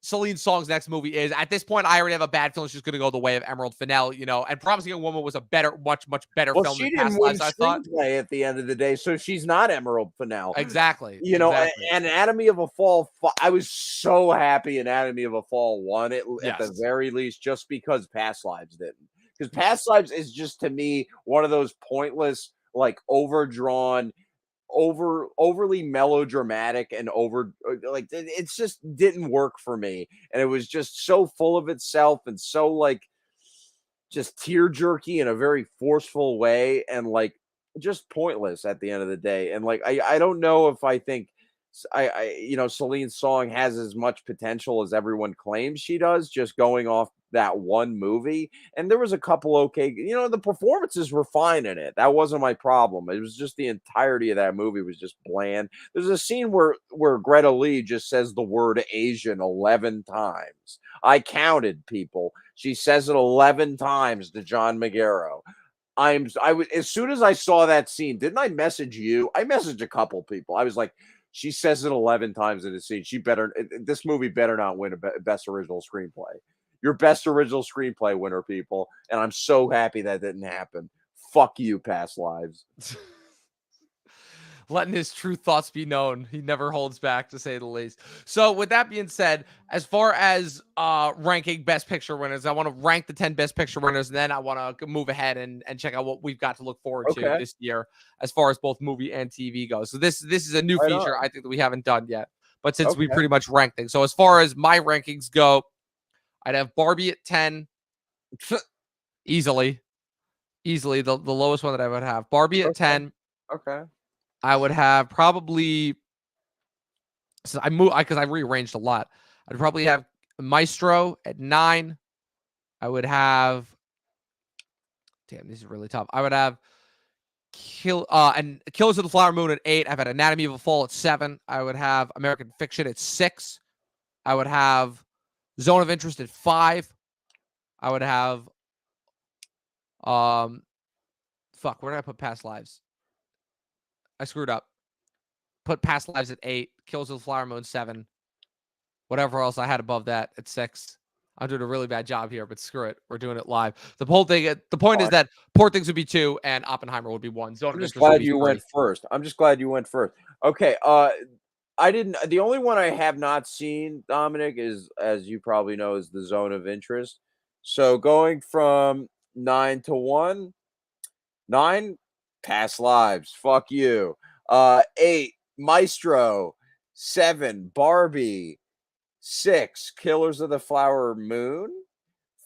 Celine Song's next movie is. At this point, I already have a bad feeling she's going to go the way of Emerald Fennell, and Promising Young Woman was a much better Well, film she than didn't Past win Lives, I thought. screenplay at the end of the day, so she's not Emerald Fennell. Exactly. And Anatomy of a Fall, I was so happy Anatomy of a Fall won it at the very least, just because Past Lives didn't. Because Past Lives is just, to me, one of those pointless, like overdrawn, overly melodramatic and it's just didn't work for me, and it was just so full of itself and so like just tear jerky in a very forceful way, and like just pointless at the end of the day. And like I don't know if I think Celine's Song has as much potential as everyone claims she does, just going off that one movie. And there was a couple okay, the performances were fine in it. That wasn't my problem. It was just the entirety of that movie was just bland. There's a scene where Greta Lee just says the word Asian 11 times. I counted, people. She says it 11 times to John Magaro. I was, as soon as I saw that scene, didn't I message you? I messaged a couple people. I was like, she says it 11 times in the scene. This movie better not win a best original screenplay. Your best original screenplay winner, people. And I'm so happy that didn't happen. Fuck you, Past Lives. Letting his true thoughts be known. He never holds back, to say the least. So with that being said, as far as ranking best picture winners, I want to rank the 10 best picture winners, and then I want to move ahead and check out what we've got to look forward to this year as far as both movie and TV goes. So this is a new feature I think that we haven't done yet, but since we pretty much ranked things. So as far as my rankings go, I'd have Barbie at 10. easily the lowest one that I would have. Barbie at 10. Okay. I would have probably, so because I rearranged a lot. I'd probably have Maestro at 9. I would have, damn, this is really tough. I would have Killers of the Flower Moon at 8. I've had Anatomy of a Fall at 7. I would have American Fiction at 6. I would have Zone of Interest at 5. I would have, where did I put Past Lives? I screwed up. Put Past Lives at 8. Kills of the Flower Moon 7. Whatever else I had above that at 6. I'm doing a really bad job here, but screw it. We're doing it live. The point is that Poor Things would be 2 and Oppenheimer would be 1. I'm just glad you went first. Okay. The only one I have not seen, Dominic, is, as you probably know, is the Zone of Interest. So going from 9 to 1, 9, Past Lives. Fuck you. 8, Maestro. 7, Barbie. 6, Killers of the Flower Moon.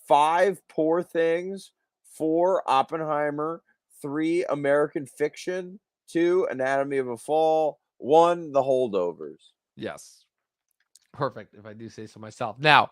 5, Poor Things. 4, Oppenheimer. 3, American Fiction. 2, Anatomy of a Fall. 1, The Holdovers. Yes. Perfect, if I do say so myself. Now,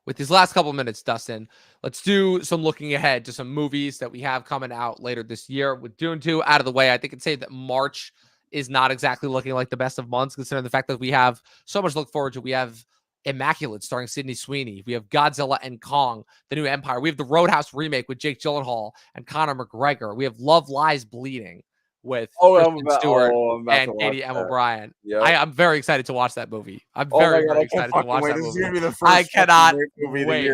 with these last couple minutes, Dustin, let's do some looking ahead to some movies that we have coming out later this year. With Dune 2 out of the way, I think I'd say that March is not exactly looking like the best of months, considering the fact that we have so much to look forward to. We have Immaculate starring Sydney Sweeney. We have Godzilla and Kong, The New Empire. We have the Roadhouse remake with Jake Gyllenhaal and Conor McGregor. We have Love Lies Bleeding with Kristen Stewart and Katie M. O'Brien. Yep. I'm very excited to watch that movie. I'm very excited to watch that movie. I cannot wait.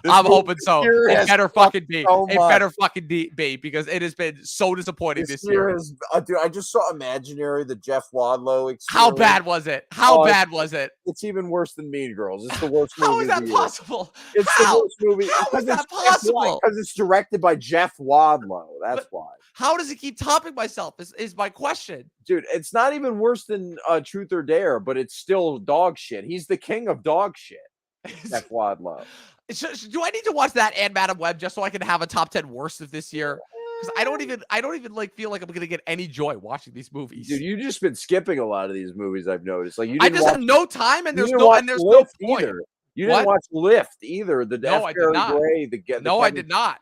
I'm hoping so. It better fucking be. It better fucking be, because it has been so disappointing this year. Dude, I just saw Imaginary, the Jeff Wadlow experience. How bad was it? How bad was it? It's even worse than Mean Girls. It's the worst movie. How is that possible? It's the worst movie. How is that possible? Because it's directed by Jeff Wadlow. That's why. How does it keep topping myself is my question. Dude, it's not even worse than Truth or Dare, but it's still dog shit. He's the king of dog shit. Jeff Wadlow. Do I need to watch that and Madam Web just so I can have a top 10 worst of this year? Because I don't even like feel like I'm gonna get any joy watching these movies. Dude, you've just been skipping a lot of these movies. I've noticed. Like I just have no time, and there's no point. Either. You didn't watch Lift either. No, I did not. Gray, I did not.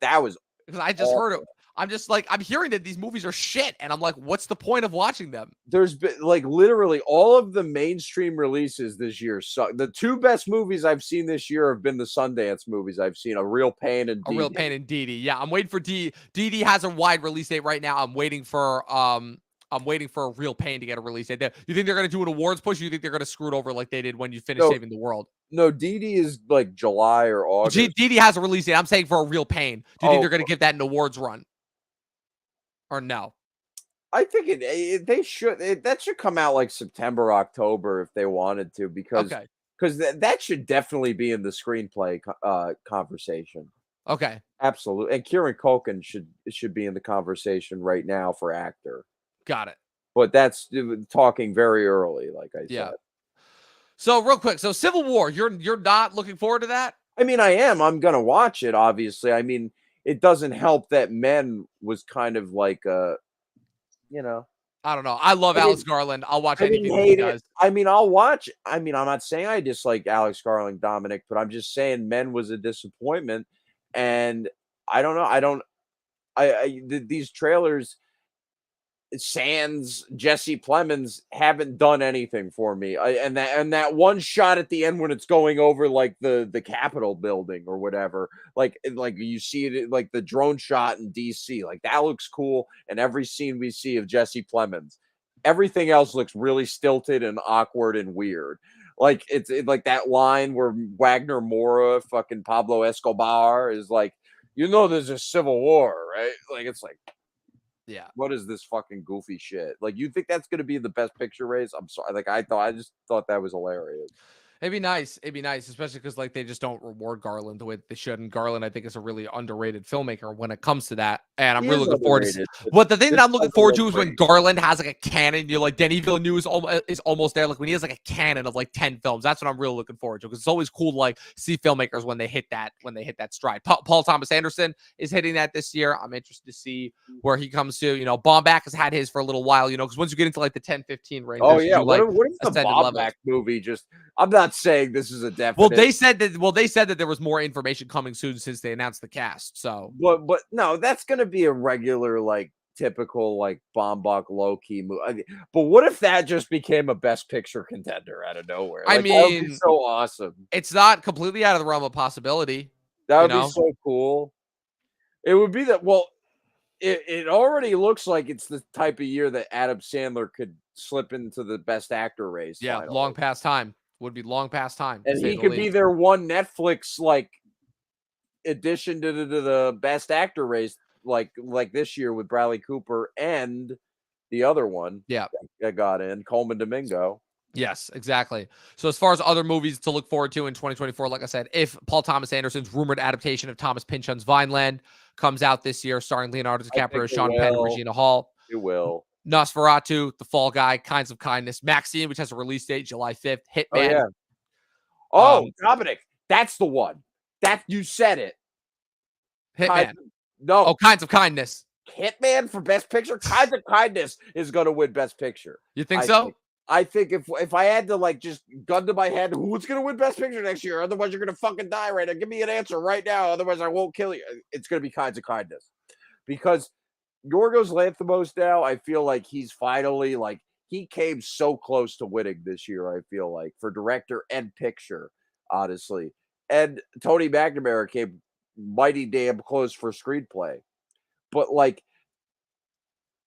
That was because I just heard it. I'm just like, I'm hearing that these movies are shit, and I'm like, what's the point of watching them? There's been like literally all of the mainstream releases this year. So the two best movies I've seen this year have been the Sundance movies I've seen, A Real Pain and A Real DD. Pain in DD. Yeah, I'm waiting for DD has a wide release date right now. I'm waiting for A Real Pain to get a release date. You think they're gonna do an awards push? Or you think they're gonna screw it over like they did when you finished No, Saving the World? no, DD is like July or August. DD has a release date. I'm saying for A Real Pain. Do you think Oh, they're gonna give that an awards run? Or no? I think they should that should come out like September, October if they wanted to, because Okay. that should definitely be in the screenplay conversation. Okay. Absolutely, and Kieran Culkin should be in the conversation right now for actor, Got it. but that's talking very early, like I Yeah. said. So real quick, so Civil War, you're not looking forward to that? I mean, I am. I'm gonna watch it, obviously. I mean, it doesn't help that Men was kind of like you know, I don't know. I love I Alex didn't Garland. I'll watch I didn't anything that he hate it. does. I mean, I'll watch. I mean, I'm not saying I dislike Alex Garland, Dominic, but I'm just saying Men was a disappointment, and I don't know. I don't. These trailers, Sans Jesse Plemons haven't done anything for me. And that one shot at the end when it's going over like the Capitol building or whatever, like you see it like the drone shot in DC, like that looks cool. And every scene we see of Jesse Plemons, everything else looks really stilted and awkward and weird. Like like that line where Wagner Mora, fucking Pablo Escobar, is like, there's a civil war, right? Like it's like, Yeah. what is this fucking goofy shit? Like, you think that's gonna be the best picture race? I'm sorry. Like, I just thought that was hilarious. It'd be nice. It'd be nice, especially because like they just don't reward Garland the way that they should. And Garland, I think, is a really underrated filmmaker when it comes to that. And I'm He really is looking forward to underrated. what the thing that This I'm looking does a forward little to is when great. Garland has like a canon. You're like Denny Villeneuve is almost there. Like when he has like a canon of like 10 films. That's what I'm really looking forward to because it's always cool to like see filmmakers when they hit that stride. Paul Thomas Anderson is hitting that this year. I'm interested to see where he comes to. Baumbach has had his for a little while. Because once you get into like the 10-15 range, Oh there's yeah. you like What if the ascended Bob levels. Back movie just? I'm not saying this is a Well, definite. they said that there was more information coming soon since they announced the cast. So, But no, that's gonna be a regular, like, typical, like, Baumbach low key movie. But what if that just became a Best Picture contender out of nowhere? I Like, that would be mean, so awesome. it's not completely out of the realm of possibility. That You would be know? so cool. It would be that. Well, it already looks like it's the type of year that Adam Sandler could slip into the Best Actor race Yeah, long finally, past time. Would be long past time, to and say he the could be least. their one Netflix like addition to the Best Actor race, like this year with Bradley Cooper and the other one Yeah. that got in, Coleman Domingo. Yes, exactly. So as far as other movies to look forward to in 2024, like I said, if Paul Thomas Anderson's rumored adaptation of Thomas Pynchon's Vineland comes out this year, starring Leonardo I think DiCaprio, it Sean Penn, and will. Regina Hall, It will. Nosferatu, The Fall Guy, Kinds of Kindness, Maxine, which has a release date July 5th, Oh, Hitman, yeah. Oh, Dominic, that's the one. That you said it. Hitman. No, Kinds of Kindness. Hitman for Best Picture. Kinds of Kindness is going to win Best Picture. You think I so? think. I think if I had to like just gun to my head, who's going to win Best Picture next year? Otherwise, you're going to fucking die right now. Give me an answer right now. Otherwise, I won't kill you. It's going to be Kinds of Kindness because Yorgos Lanthimos now. I feel like he's finally like he came so close to winning this year. I feel like for director and picture, honestly, and Tony McNamara came mighty damn close for screenplay. But like,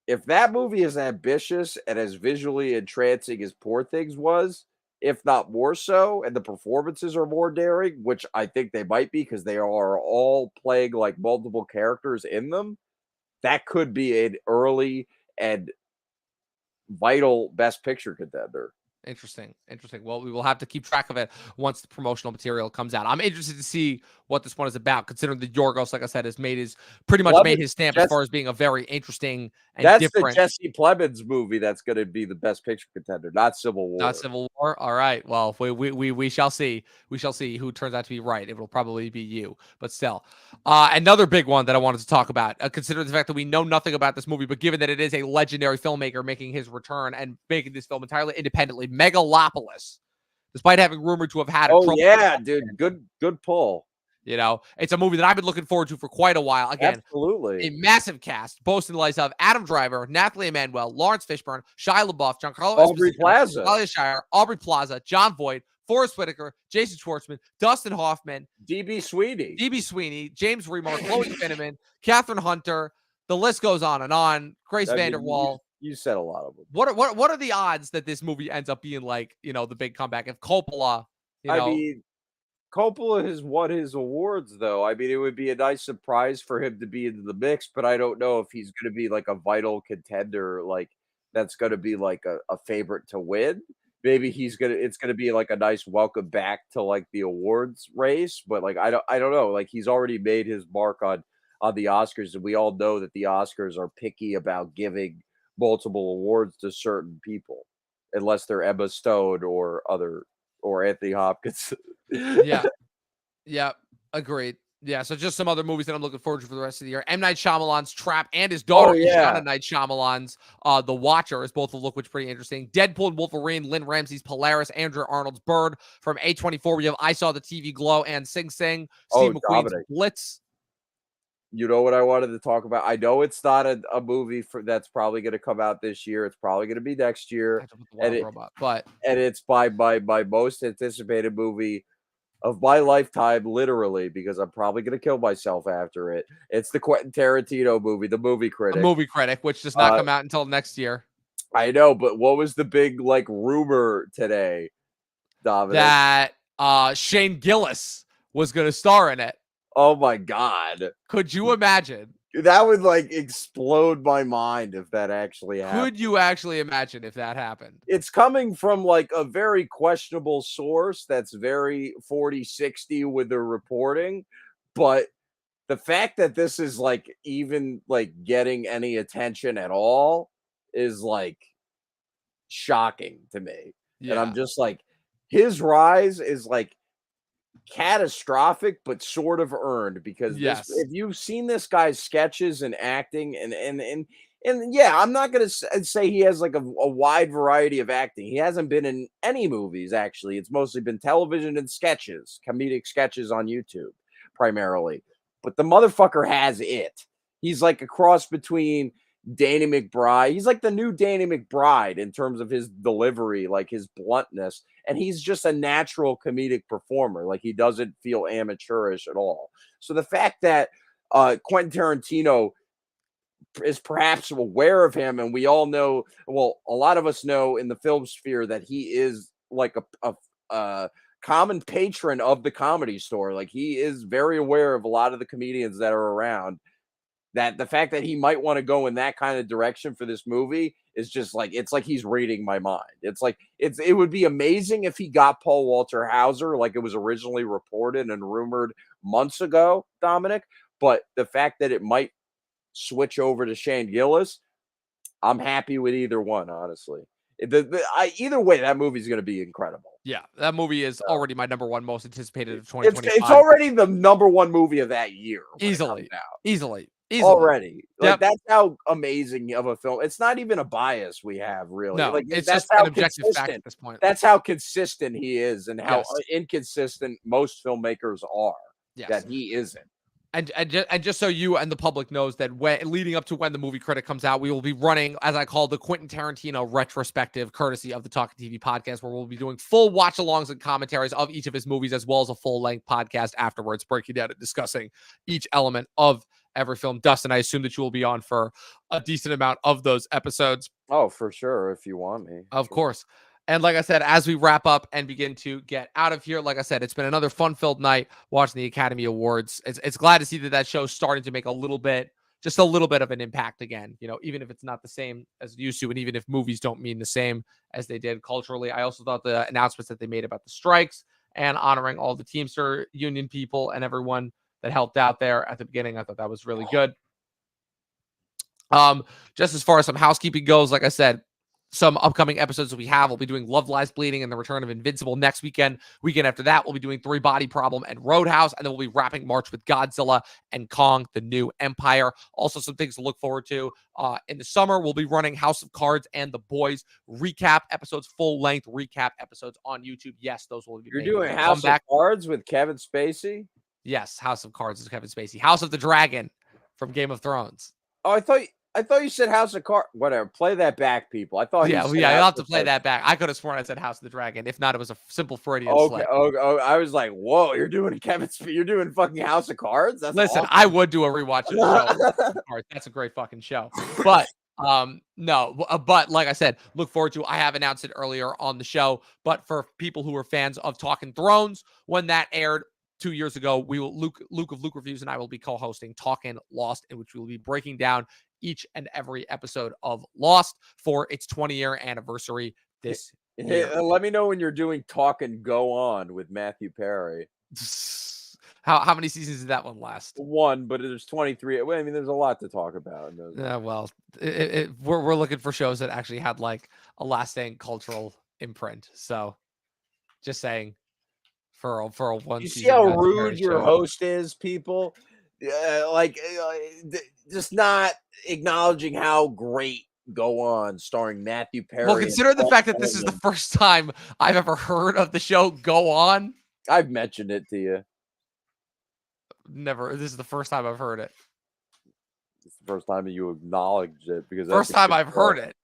if that movie is ambitious and as visually entrancing as Poor Things was, if not more so, and the performances are more daring, which I think they might be because they are all playing like multiple characters in them, that could be an early and vital Best Picture contender. Interesting. Well, we will have to keep track of it once the promotional material comes out. I'm interested to see what this one is about, considering that Yorgos, like I said, has pretty much made his stamp as far as being a very interesting and That's the different. Jesse Plemons movie that's going to be the Best Picture contender, not Civil War. Not Civil War. All right. Well, we shall see. We shall see who turns out to be right. It will probably be you, but still. Another big one that I wanted to talk about, considering the fact that we know nothing about this movie, but given that it is a legendary filmmaker making his return and making this film entirely independently, Megalopolis, despite having rumored to have had. Oh yeah, dude, good pull. It's a movie that I've been looking forward to for quite a while. Again, Absolutely. a massive cast, boasting the likes of Adam Driver, Nathalie Emmanuel, Lawrence Fishburne, Shia LaBeouf, Giancarlo Aubrey Esposito, Plaza. Talia Shire, Aubrey Plaza, John Voight, Forrest Whitaker, Jason Schwartzman, Dustin Hoffman, DB Sweeney. James Remar, Chloe Finneman, Catherine Hunter. The list goes on and on. Grace I mean, Vanderwall. you said a lot of them. What are the odds that this movie ends up being like, the big comeback? If Coppola, I mean, Coppola has won his awards, though. I mean, it would be a nice surprise for him to be into the mix, but I don't know if he's going to be like a vital contender, like that's going to be like a favorite to win. Maybe it's gonna be like a nice welcome back to like the awards race, but like I don't know. Like he's already made his mark on the Oscars, and we all know that the Oscars are picky about giving multiple awards to certain people, unless they're Emma Stone or Anthony Hopkins. yeah, yeah, agreed. Yeah, so just some other movies that I'm looking forward to for the rest of the year. M. Night Shyamalan's Trap and his daughter, Oh, yeah. Ishana Night Shyamalan's The Watcher is both a look, which is pretty interesting. Deadpool and Wolverine, Lynn Ramsey's Polaris, Andrew Arnold's Bird. From A24, we have I Saw the TV Glow and Sing Sing. Steve McQueen's Dominic. Blitz. You know what I wanted to talk about? I know it's not a movie that's probably going to come out this year. It's probably going to be next year, But and it's by my most anticipated movie of my lifetime, literally, because I'm probably going to kill myself after it. It's the Quentin Tarantino movie, The Movie The Critic. Movie Critic, which does not come out until next year. I know, but what was the big like rumor today, Dominic? That Shane Gillis was going to star in it. Oh my God. Could you imagine? That would like explode my mind if that actually happened. Could you actually imagine if that happened? It's coming from like a very questionable source that's very 40-60 with the reporting, but the fact that this is like even like getting any attention at all is like shocking to me. Yeah. And I'm just like, his rise is like catastrophic, but sort of earned, because if you've seen this guy's sketches and acting and yeah, I'm not gonna say he has like a wide variety of acting. He hasn't been in any movies, actually. It's mostly been television and sketches, comedic sketches on YouTube primarily. But the motherfucker has it. He's like a cross between Danny McBride. He's like the new Danny McBride in terms of his delivery, like his bluntness. And he's just a natural comedic performer. Like he doesn't feel amateurish at all. So the fact that Quentin Tarantino is perhaps aware of him, and we all know, well, a lot of us know in the film sphere that he is like a common patron of the Comedy Store. Like he is very aware of a lot of the comedians that are around. That the fact that he might want to go in that kind of direction for this movie is just like, it's like he's reading my mind. It's like it would be amazing if he got Paul Walter Hauser like it was originally reported and rumored months ago, Dominic. But the fact that it might switch over to Shane Gillis, I'm happy with either one, honestly. Either way, that movie is going to be incredible. Yeah, that movie is already my number one most anticipated of 2025. It's already the number one movie of that year. Easily. Already. Yep. Like that's how amazing of a film. It's not even a bias we have, really. No, like it's that's just how an objective fact at this point. That's how consistent he is, and how inconsistent most filmmakers are. That he isn't. And just so you and the public knows that leading up to when the Movie Critic comes out, we will be running, as I call, the Quentin Tarantino retrospective, courtesy of the Talkin TV podcast, where we'll be doing full watch-alongs and commentaries of each of his movies, as well as a full-length podcast afterwards, breaking down and discussing each element of every film. Dustin, I assume that you will be on for a decent amount of those episodes. Oh, for sure, if you want me. Of course. And like I said, as we wrap up and begin to get out of here, like I said, it's been another fun-filled night watching the Academy Awards. It's glad to see that show's starting to make just a little bit of an impact again, even if it's not the same as it used to, and even if movies don't mean the same as they did culturally. I also thought the announcements that they made about the strikes and honoring all the Teamster union people and everyone that helped out there at the beginning, I thought that was really good. Just as far as some housekeeping goes, like I said, some upcoming episodes that we'll be doing Love Lies Bleeding and the return of Invincible next weekend. Weekend after that, we'll be doing Three Body Problem and Roadhouse, and then we'll be wrapping March with Godzilla and Kong, the New Empire. Also, some things to look forward to. In the summer, we'll be running House of Cards and The Boys recap episodes, full-length recap episodes on YouTube. Yes, those will be. You're doing House of Cards with Kevin Spacey? Yes, House of Cards is Kevin Spacey. House of the Dragon from Game of Thrones. Oh, I thought you said House of Cards. Whatever. Play that back, people. I thought you said Yeah, you'll House have to of play Cards. that back. I could have sworn I said House of the Dragon. If not, it was a simple Freudian Okay. slip. Oh, I was like, whoa, you're doing You're doing fucking House of Cards. That's Listen, awesome. I would do a rewatch of the show. House of Cards. That's a great fucking show. But no, but like I said, look forward to. I have announced it earlier on the show. But for people who are fans of Talkin' Thrones, when that aired 2 years ago, Luke of Luke Reviews and I will be co-hosting Talkin' Lost, in which we will be breaking down each and every episode of Lost for its 20-year anniversary this year. Let me know when you're doing Talk and Go On with Matthew Perry. How many seasons did that one last? One, but there's 23. Well, I mean, there's a lot to talk about. Well, we're looking for shows that actually had like a lasting cultural imprint. So, just saying, for a one. You see how rude your host is, people. Just not acknowledging how great Go On, starring Matthew Perry. Well, consider the fact that this is the first time I've ever heard of the show Go On. I've mentioned it to you. Never. This is the first time I've heard it. It's the first time that you acknowledged it because first time I've heard it.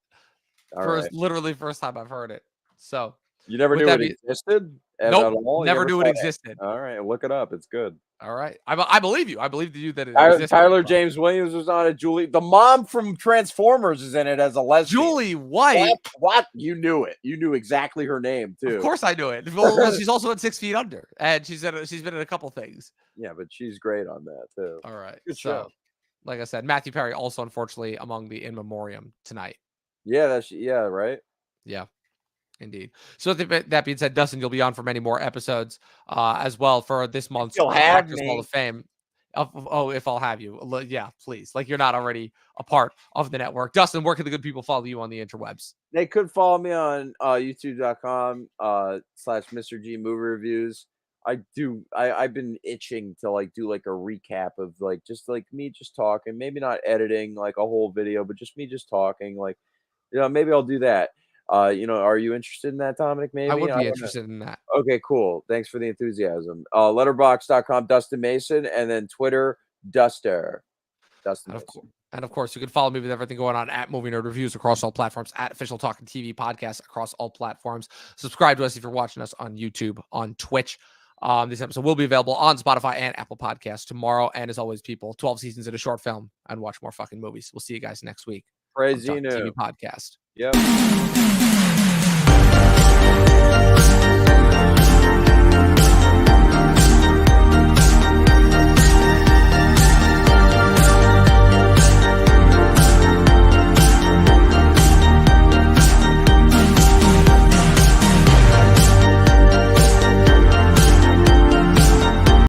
Literally first time I've heard it. So you never knew it existed? Nope, never knew it existed. All right, look it up. It's good. All right, I believe you. I believe you that it existed. Tyler James Williams was on it. Julie, the mom from Transformers, is in it as a lesbian. Julie White. What? You knew it. You knew exactly her name too. Of course, I knew it. Well, she's also in 6 Feet Under, and she's been in a couple things. Yeah, but she's great on that too. All right, good so show. Like I said, Matthew Perry also unfortunately among the in memoriam tonight. Yeah, right. Yeah. Indeed. So that being said, Dustin, you'll be on for many more episodes as well for this month's Actors Hall of Fame. If I'll have you. Yeah, please. Like you're not already a part of the network. Dustin, where can the good people follow you on the interwebs? They could follow me on youtube.com /Mr. G Movie Reviews. I've been itching to like do like a recap of like just like me just talking, maybe not editing like a whole video, but just me just talking. Like, maybe I'll do that. Are you interested in that, Dominic? Maybe I would be interested in that. Okay, cool. Thanks for the enthusiasm. Letterboxd.com, Dustin Mason, and then Twitter, Duster. Dustin Mason. And of course, you can follow me with everything going on at Movie Nerd Reviews across all platforms, at Official Talkin' TV Podcast across all platforms. Subscribe to us if you're watching us on YouTube, on Twitch. This episode will be available on Spotify and Apple Podcasts tomorrow. And as always, people, 12 seasons in a short film and watch more fucking movies. We'll see you guys next week. Crazy new TV Podcast. Yep.